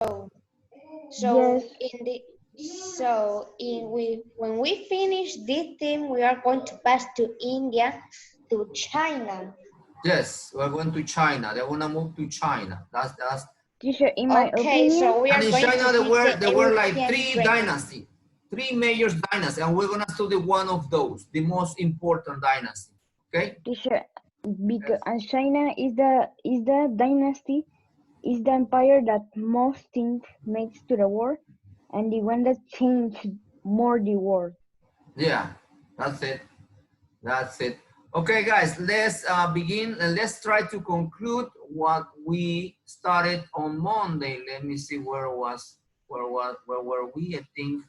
So Yes. in the when we finish this thing, we are going to pass to India, to China. Yes, we're going to China. They want to move to China. That's. Teacher, in my Okay, opinion, so we And are in going China, to see the there were like European three trade. dynasties, three major dynasties, and we're gonna study one of those, the most important dynasty. Okay? teacher, because Yes. and China is the dynasty, is the empire that most things makes to the world, and the one that changed more the world. Yeah, that's it. That's it. Okay, guys, let's begin and let's try to conclude what we started on Monday. Let me see where were we? I think.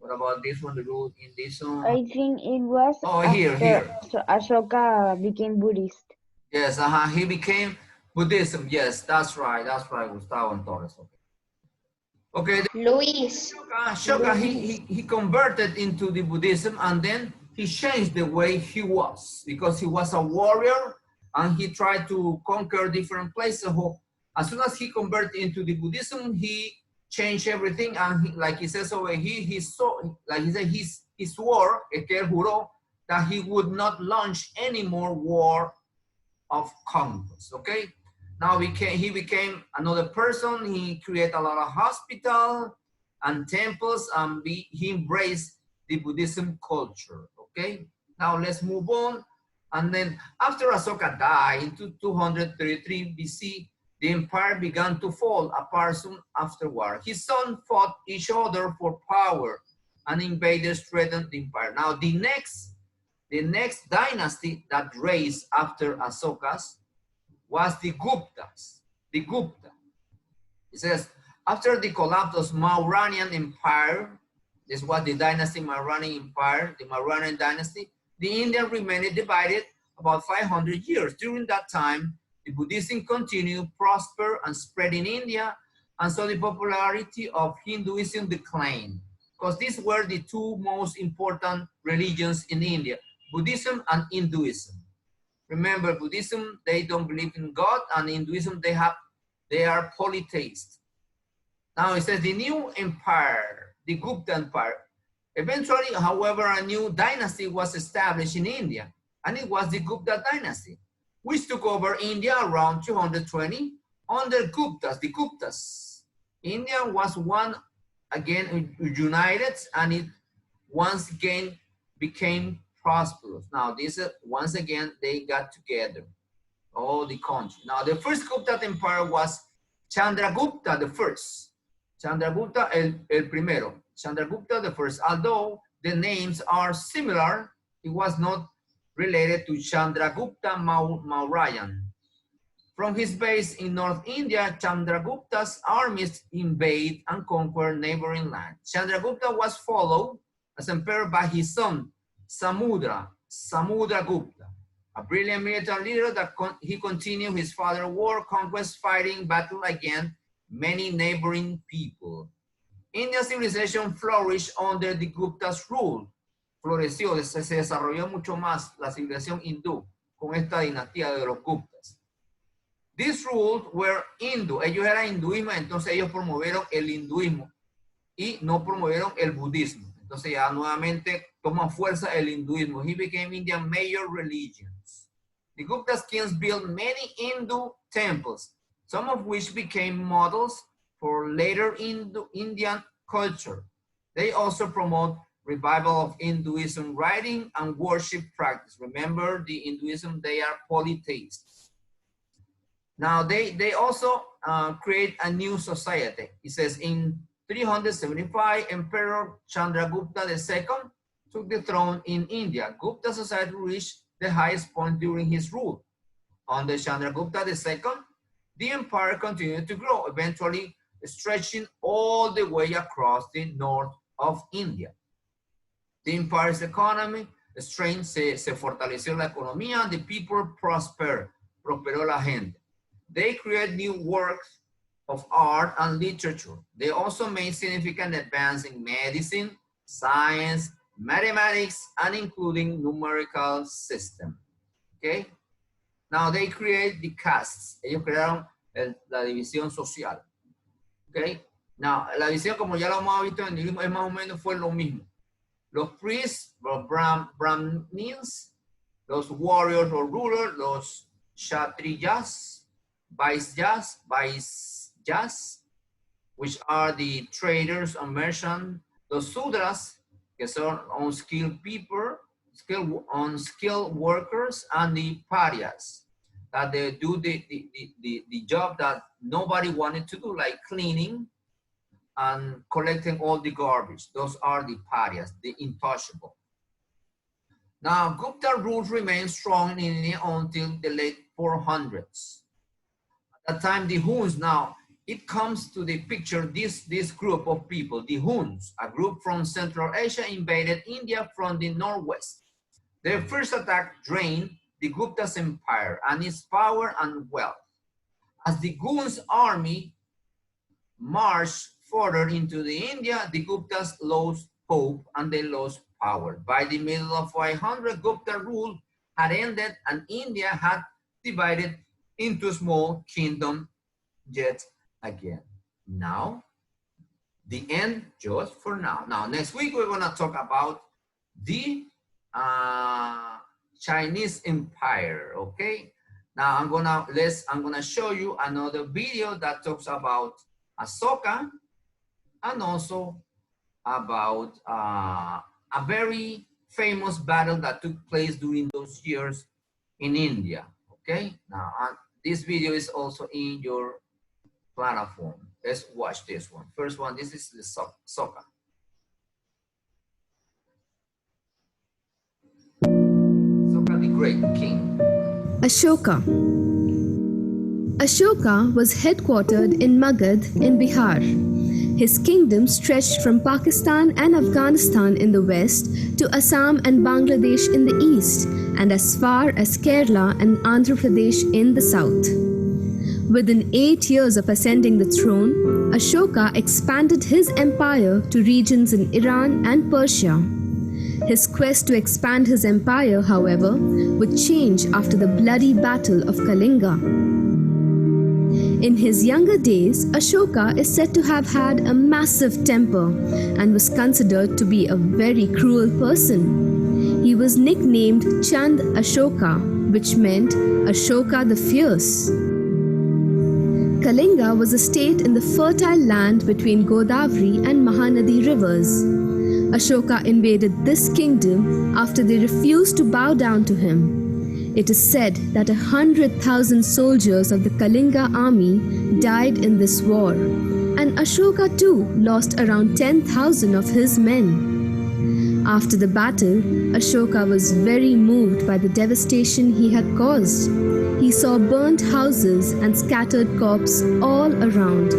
What about this one? The rule in this one? I think it was Oh, after here. Ashoka became Buddhist. Yes, he became Buddhism. Yes, that's right. That's right, Gustavo and Torres. Okay. Okay. Luis, Ashoka, he converted into the Buddhism and then he changed the way he was because he was a warrior and he tried to conquer different places. So as soon as he converted into the Buddhism, he changed everything and like he says over here, he swore, que él juró, that he would not launch any more war of conquest. Okay. Now he became another person. He created a lot of hospitals and temples, and he embraced the Buddhism culture. Okay. Now let's move on. And then after Asoka died in 233 BC, the empire began to fall apart soon afterward. His sons fought each other for power, and invaders threatened the empire. Now the next dynasty that raised after Asoka's was the Guptas. The Gupta. It says, after the collapse of Mauryan Empire, this was the dynasty Mauryan Empire, the Mauryan dynasty, the Indian remained divided about 500 years. During that time, the Buddhism continued, prosper and spread in India, and so the popularity of Hinduism declined. Because these were the two most important religions in India, Buddhism and Hinduism. Remember, Buddhism, they don't believe in God, and Hinduism, they are polytheists. Now it says the new empire, the Gupta Empire. Eventually, however, a new dynasty was established in India, and it was the Gupta dynasty, which took over India around 220 under Guptas, the Guptas. India was again united, and it once again became prosperous. Now, this once again, they got together, all the country. Now, the first Gupta empire was Chandragupta the first. Chandragupta el primero. Chandragupta the first. Although the names are similar, it was not related to Chandragupta Mauryan. From his base in North India, Chandragupta's armies invade and conquer neighboring lands. Chandragupta was followed as emperor by his son, Samudragupta, a brilliant military leader that he continued his father's war, conquest, fighting battle against many neighboring people. Indian civilization flourished under the Gupta's rule. Floreció, se desarrolló mucho más la civilización hindú con esta dinastía de los Guptas. These rules were Hindu. Ellos eran hinduismo, entonces ellos promovieron el hinduismo y no promovieron el budismo. Entonces ya nuevamente toma fuerza el hinduismo. He became India's major religions. The Gupta kings built many Hindu temples, some of which became models for later Indian culture. They also promote revival of Hinduism writing and worship practice. Remember, the Hinduism, they are polytheists. Now, they also create a new society. It says in 375, Emperor Chandragupta II took the throne in India. Gupta society reached the highest point during his rule. Under Chandragupta II, the empire continued to grow, eventually stretching all the way across the north of India. The empire's economy strengthened, se fortaleció la economía, the people prospered, prosperó la gente. They created new works of art and literature. They also made significant advances in medicine, science, mathematics, and including numerical system. Okay? Now they create the castes. Ellos crearon la división social. Okay. Now, la visión, como ya lo hemos visto en el libro, es más o menos fue lo mismo. Los priests, los brahmins, los warriors or rulers, los kshatriyas, vaisyas, which are the traders and merchants, los sudras, que son unskilled people, unskilled workers, and the parias, that they do the job that nobody wanted to do, like cleaning and collecting all the garbage. Those are the parias, the untouchable. Now, Gupta rule remained strong in India until the late 400s. At that time, the Huns, now, it comes to the picture, this group of people, the Huns, a group from Central Asia, invaded India from the northwest. Their first attack drained the Gupta's empire and its power and wealth. As the Huns' army marched further into the India, the Guptas lost hope and they lost power. By the middle of 500, Gupta rule had ended and India had divided into small kingdoms yet again. Now, the end just for now. Now, next week, we're gonna talk about the Chinese Empire, okay? Now, I'm gonna show you another video that talks about Ashoka and also about a very famous battle that took place during those years in India, okay? Now, this video is also in your platform. Let's watch this one. First one, this is the Ashoka. Ashoka, the great king. Ashoka. Ashoka was headquartered in Magad in Bihar. His kingdom stretched from Pakistan and Afghanistan in the west to Assam and Bangladesh in the east, and as far as Kerala and Andhra Pradesh in the south. Within 8 years of ascending the throne, Ashoka expanded his empire to regions in Iran and Persia. His quest to expand his empire, however, would change after the bloody Battle of Kalinga. In his younger days, Ashoka is said to have had a massive temper and was considered to be a very cruel person. He was nicknamed Chand Ashoka, which meant Ashoka the Fierce. Kalinga was a state in the fertile land between Godavari and Mahanadi rivers. Ashoka invaded this kingdom after they refused to bow down to him. It is said that 100,000 soldiers of the Kalinga army died in this war, and Ashoka too lost around 10,000 of his men. After the battle, Ashoka was very moved by the devastation he had caused. He saw burnt houses and scattered corpses all around,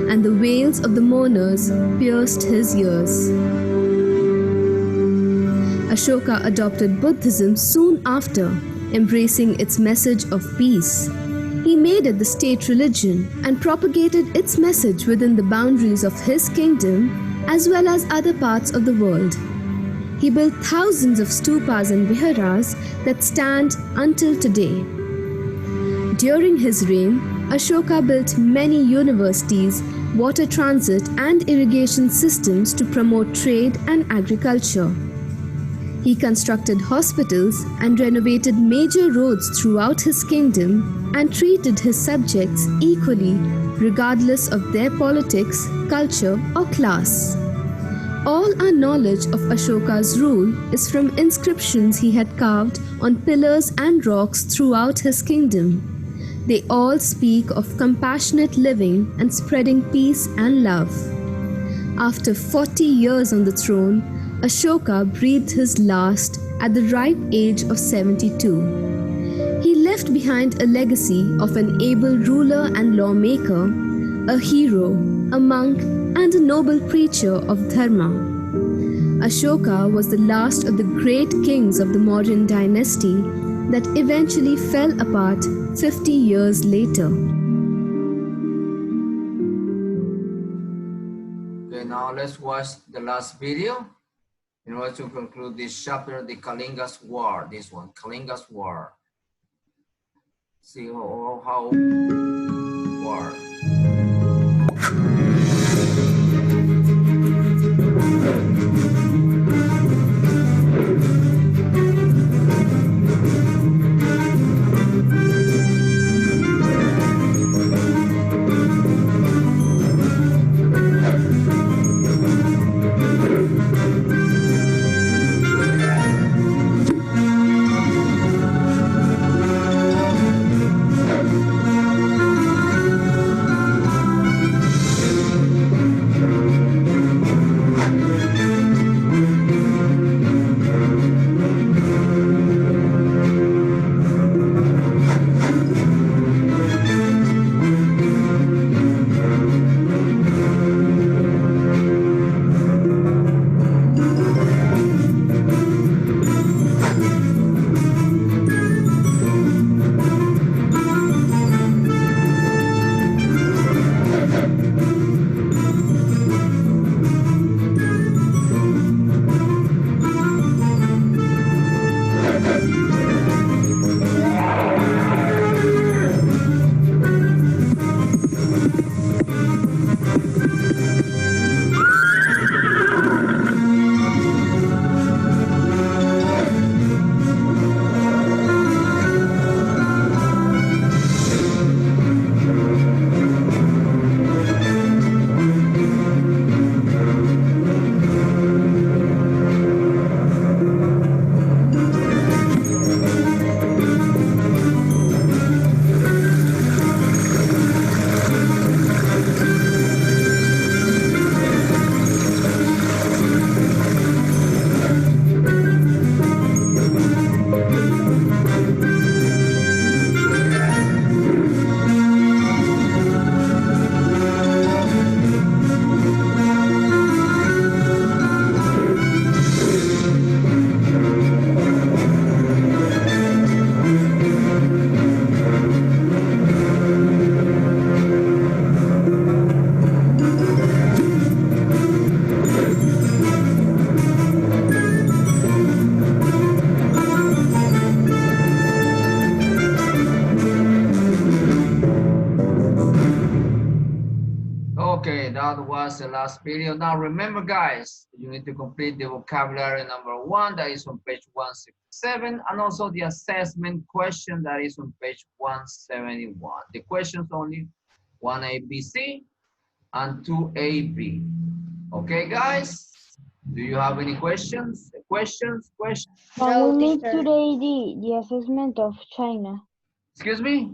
and the wails of the mourners pierced his ears. Ashoka adopted Buddhism soon after, embracing its message of peace. He made it the state religion and propagated its message within the boundaries of his kingdom as well as other parts of the world. He built thousands of stupas and viharas that stand until today. During his reign, Ashoka built many universities, water transit and irrigation systems to promote trade and agriculture. He constructed hospitals and renovated major roads throughout his kingdom and treated his subjects equally, regardless of their politics, culture, or class. All our knowledge of Ashoka's rule is from inscriptions he had carved on pillars and rocks throughout his kingdom. They all speak of compassionate living and spreading peace and love. After 40 years on the throne, Ashoka breathed his last at the ripe age of 72. He left behind a legacy of an able ruler and lawmaker, a hero, a monk, and a noble preacher of dharma. Ashoka was the last of the great kings of the Mauryan dynasty that eventually fell apart 50 years later. Okay, now let's watch the last video. In order to conclude this chapter, the Kalinga's War, this one, Kalinga's War. See how war. Okay, that was the last video. Now remember guys, you need to complete the vocabulary number 1 that is on page 167 and also the assessment question that is on page 171. The questions only 1ABC and 2AB. Okay guys, do you have any questions? Questions? Can No, we make teacher. today the assessment of China? Excuse me?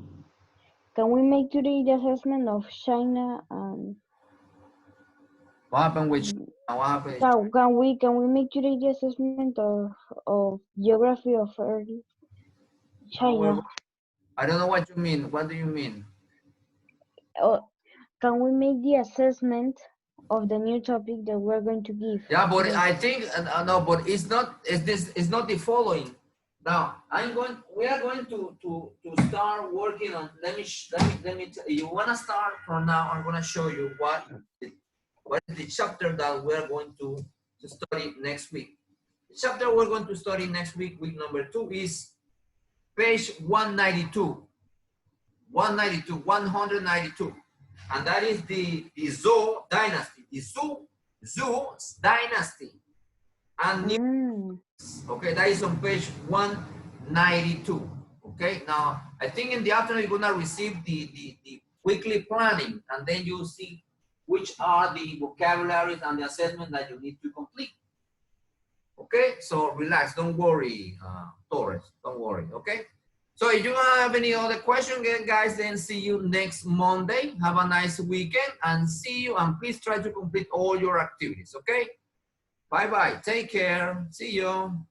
Can we make today the assessment of China and What happened with what happened? can we make today the assessment of geography of Earth, China? I don't know what you mean. What do you mean? Can we make the assessment of the new topic that we're going to give? Yeah, but today? I think no, but it's not. It's not the following. Now we are going to start working on. Let me. You wanna start from now? I'm gonna show you what is the chapter that we're going to study next week. The chapter we're going to study next week, week number 2, is page 192. 192. And that is the Zhou dynasty. The Zhou dynasty. And okay, that is on page 192. Okay, now I think in the afternoon you're gonna receive the weekly planning, and then you'll see which are the vocabularies and the assessment that you need to complete. Okay, so relax, don't worry, Torres, don't worry, okay? So if you don't have any other question, guys, then see you next Monday. Have a nice weekend and see you, and please try to complete all your activities, okay? Bye-bye, take care, see you.